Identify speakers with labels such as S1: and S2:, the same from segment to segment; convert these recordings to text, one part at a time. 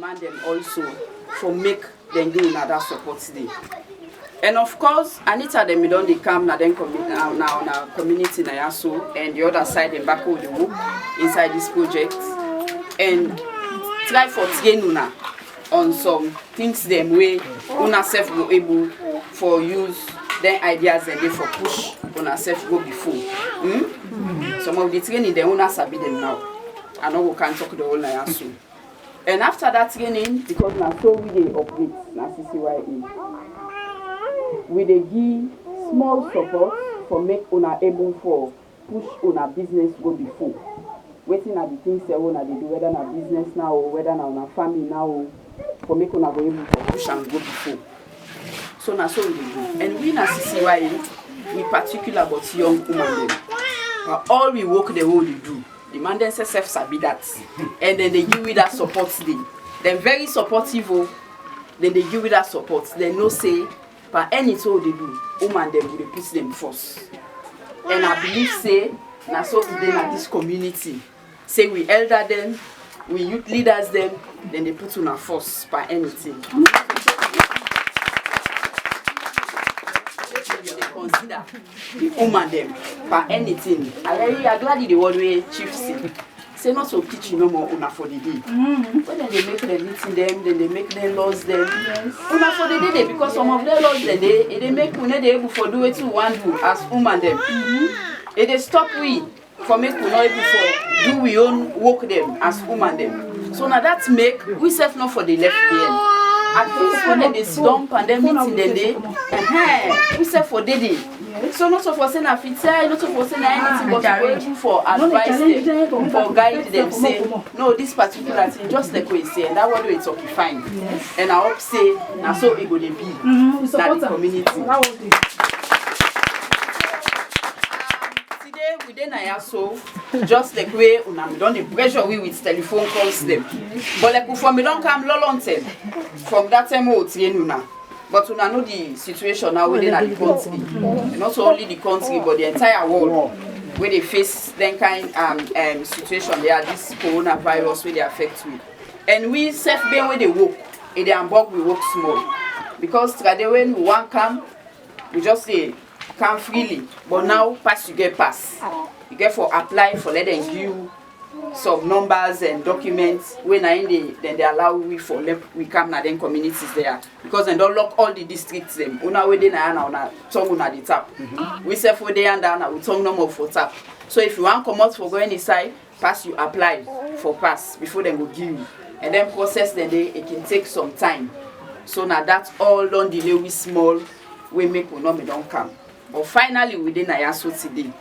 S1: man them also for make them do another support day. And of course, Anita them we don't come now then now our community na so and the other side them back with the work inside this project and try for train on some things them way una self go able for use then ideas and they for push una self go before. Some of the training they una sabi them now. I know we can talk the whole na so. And after that training, because now so we dey operate na CCYA, we dey give small support for make una able for push una business go before. Waiting at the things say una dey do, whether na business now or whether na una family now, for make una go able for push and go before. So na so we dey do. And we na CCYA, we particular about young women dem. All we work the whole we do. The man then says sabi that, and then they give you that support. They're very supportive. Then they give you that support. They no say, but anything they do, woman them will put them first. And I believe say, na so today na this community. Say we elder them, we youth leaders them, then they put on a first by anything. Consider the woman them for anything. I glad the word way chief say not so kitchen no more una for the day. When they make them meeting them, then they make them laws them. Una for the day because some of them laws they make una they able for do it to one do as woman them. They stop we for make we not able for do we own work them as woman them. So now that make we self not for the left hand. At least when they dump and then meeting them day, we say for the day. So not so for saying a fit, not so for saying anything, but we're able for advice them, for guide them, say, no, this particular thing, just like we say, and that what it's okay, fine. And I hope say, now so it would be, that the community. Within I so just like we don't the pressure we with telephone calls them. But like for me don't come long time from that time out now. But we know the situation now within the country. And not only the country but the entire world where they face that kind situation they are this coronavirus where they affect we. And we self being where they work, in the Hamburg we work small. Because today when we want come, we just say come freely, but now pass you get pass. You get for apply for let them give some numbers and documents. When I in the then they allow we for we come na then communities there because they don't lock all the districts them. Una we dey na una tongue una the tap. We say for there and down we tongue no more for tap. So if you want come out for go any side, pass you apply for pass before they go give you. And then process then it can take some time. So now that's all don't delay we small we make we not me don't come. But finally, within Ayaso today,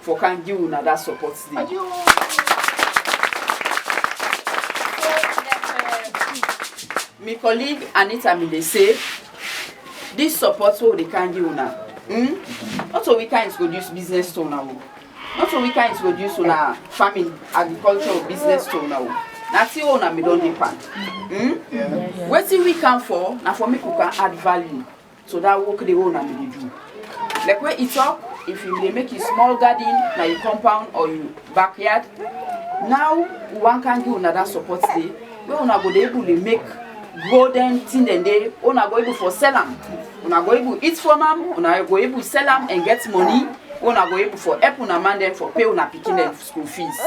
S1: for can give another support today. My colleague Anita Mile say, this support what they can give now. Not so we can introduce business to now. Not so we can introduce una farming, agricultural business to now. That's the one me don't depend. What we can for? Now for me who can add value. So that work the one me do. Like where it's up, if you make a small garden, na your compound or your backyard, now one can do another support day. We una go able to make grow them thing then they una go able for sell them. Una go able eat from them, una go able sell them and get money. Una go able for help una man them for pay una picking them school fees.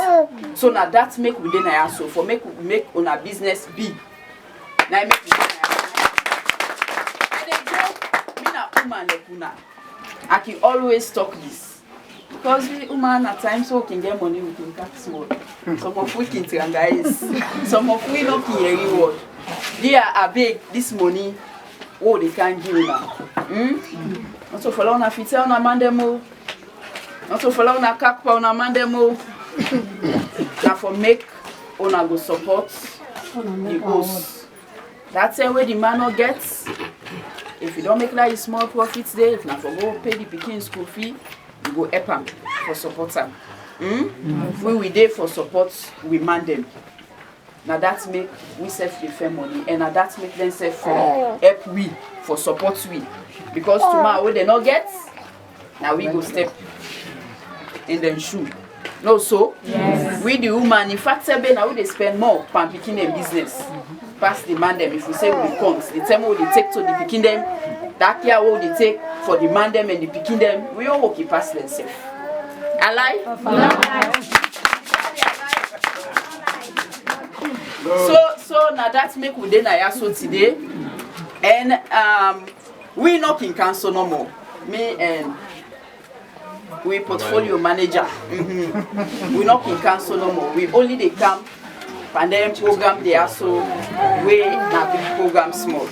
S1: So now that make within a so for make una business big. Now make me na woman like una. I can always talk this because we women at times so we can get money we can catch small. Some of we can guys, some of we not can reward. They are big this money. Oh, they can give now. Not so follow na fita na mandemo. Not so follow na kakpa na mandemo. Now for make una go support the host. That's the way the man no gets. If you don't make like small profits there, if not for go pay the picking school fee, you go help them for support them. We there for support, we man them. Now that make we self defend money, and now that make them self help we for support we. Because tomorrow they not get, now we go step in them shoe. No so? Yes. We the woman, in fact, now we they spend more on picking them business. pass the man them if we say we count the time we take to the picking them, that care what they take for the man them and the picking them, we all work pass themselves. Alive? So now that make we then so today, and we not in council no more. Me and we portfolio manager. We not in council no more. We only they come and then program they are so we not big program small.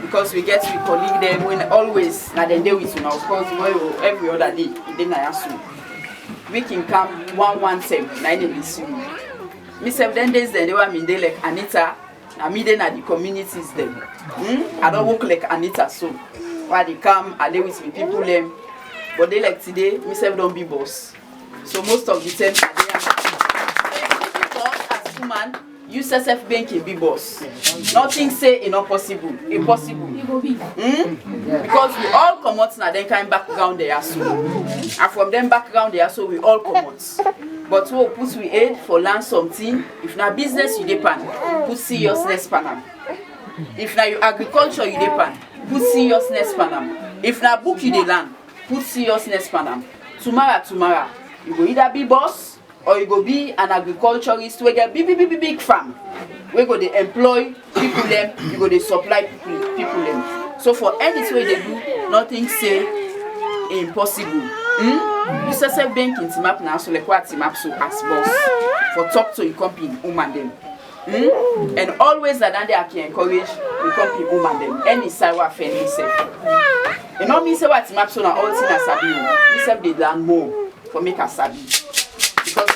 S1: Because we get to colleague them when always na then they with you now. Of course, every other day then I ask you. We can come 117 9 days. Me 7 days then they were me they like Anita. I mean then at the communities them. I don't work like Anita so. Why they come and they with me people them. But they like today, myself don't be boss. So most of the time as woman, you self banking be boss. Nothing say it's not possible. Impossible. Because we all come out now then kind background they are so. And from them background they are so we all come out. But we put we aid for learn something. If na business you depend, put seriousness panam. If na your agriculture you depend, put seriousness panam. If na book you dey learn, put seriousness panam. Tomorrow, you go either be boss or you go be an agriculturist. We get big farm. We go dey employ people them. You go dey supply people them. So for anything they do, nothing say impossible. You say banking team up now, so like what team up so as boss for talk to your company woman them. And always that they are encourage the company woman them. Any side what friendly say. You know me say what team up so now all things as sabi. Me say they learn more for make us sabi. Because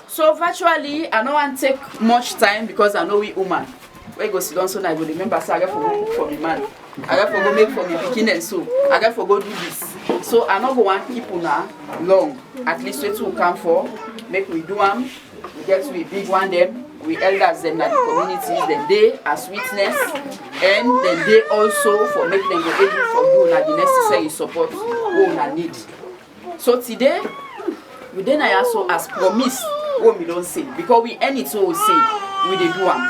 S1: so virtually I don't want to take much time because I know we woman. We go sit down so I go remember say I got for cook for me man. I got for go make for me beginning so I got for go do this. So I not go want people now long. At least we two come for make we do them. We get to be big one them. We elders them like the communities. Then they as witness and then they also for make them go able for you like the necessary support we una need. So today we then I also as promised what we don't say because we any to we say we dey do them.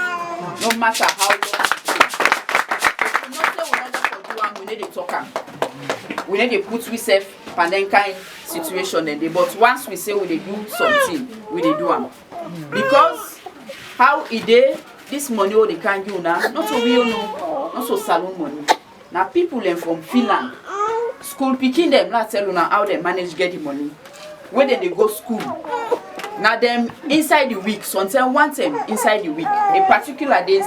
S1: No matter how long. We need to talk. We need to put ourselves in that kind situation. But once we say we dey do something, we dey do them. Because how it dey, this money they can do now, not so we know, not so salon money. Now people learn from Finland, school picking them, not tell you now how they manage get the money. When they go school, now them inside the week, sometimes one time inside the week, a particular day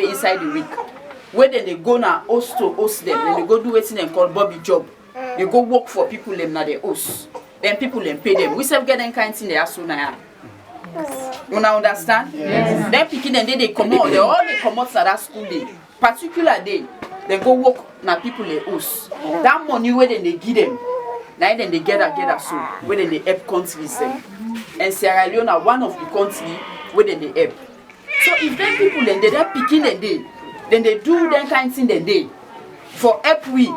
S1: inside the week. Where then they go now host them, then they go do what they call Bobby job. They go work for people them now they host. Then people them pay them. We self get them kind thing they are so now. You now understand? Yes. Then picking them they come out. They all they come out that school day. Particular day, they go work now people they host. That money where then they give them. Now then they gather so where then they help countries them. And Sierra Leone are one of the countries where then they help. So if them people then they picking them day. Then they do that kind of thing then they for help we